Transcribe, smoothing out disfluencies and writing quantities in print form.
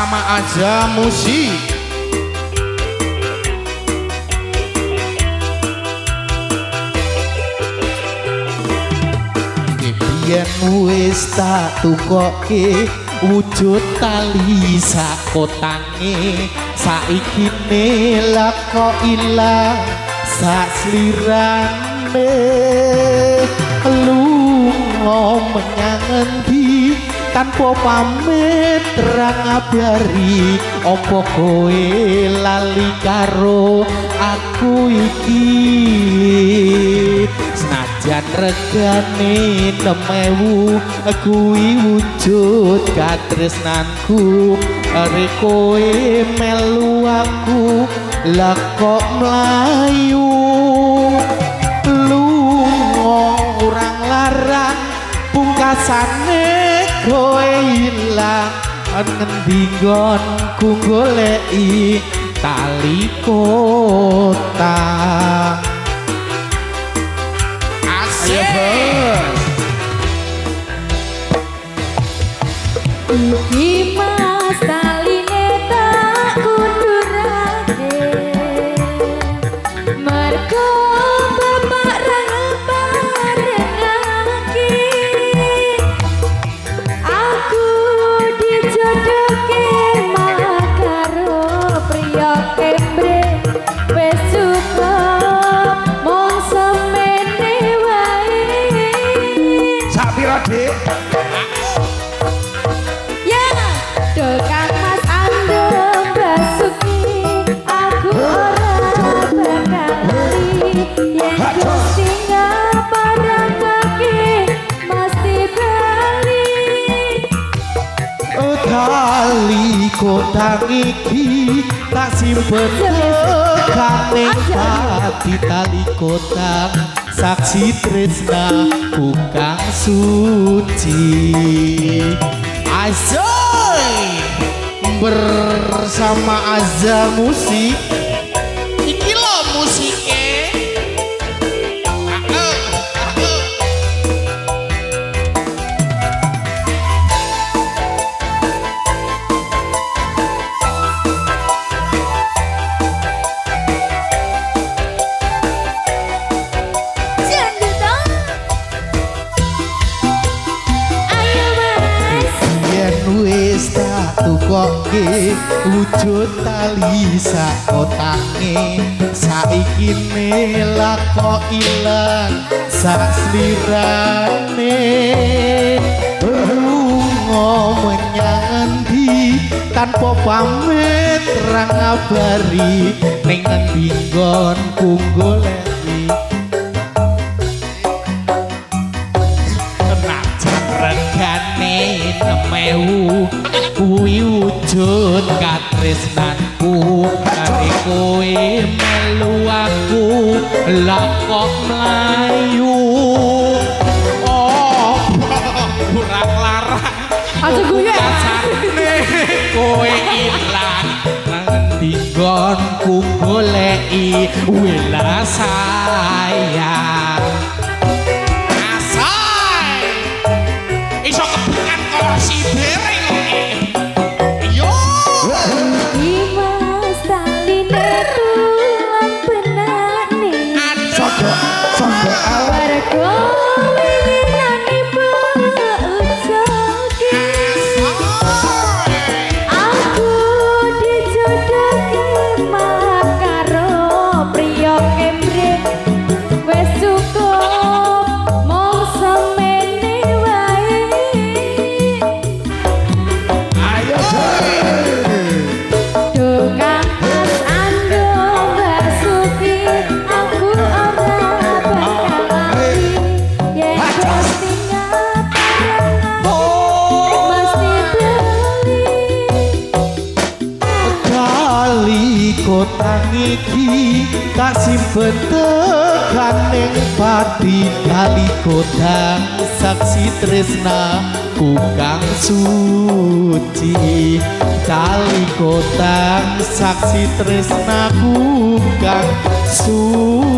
Sama aja musik. Yen wis tak tukoke wujud tali sakotange saiki ne lak kok ilang sak slirane lunga menyang endi tanpa pamit terang ngabari apa kowe lali karo aku iki senajan regane 6.000 kuwi wujud katresnanku arek kowe melu aku lah kok mlayu lunga urang larang pungkasane kowe ilang ngendi nggonku goleki tali kota. Iki mas taline tak kundurake mergo bapak ra parengake aku dijodohke karo priya kembre wis cukup mung semene wae. Sak pira Dik? Dokang Mas Andong Basuki aku ora bakali yen Gusti ngaparang kaki mesti bali tali kotang iki tak simpen kaning pati tali kotang saksi tresna bukan suci. Asoy bersama Azza Musik. Iki lo musiknya. Tukoke wujud tali sakotange saiki melak kok ilang sak slirane lunga menyang endi tanpa pamit ra ngabari ning endi nggonku goleki tenajan regane 6.000 kuwi wujud katresnanku kare kowe melu aku lah kok mlayu oh kurang larang aja guyu kasane kowe ilang nang endi nggonku goleki wela sayang asai iso kebukan kursi dereng. Kotang iki tak simpen tekaning pati kali kotang saksi tresna kukang suci kali kotang saksi tresna kukang suci.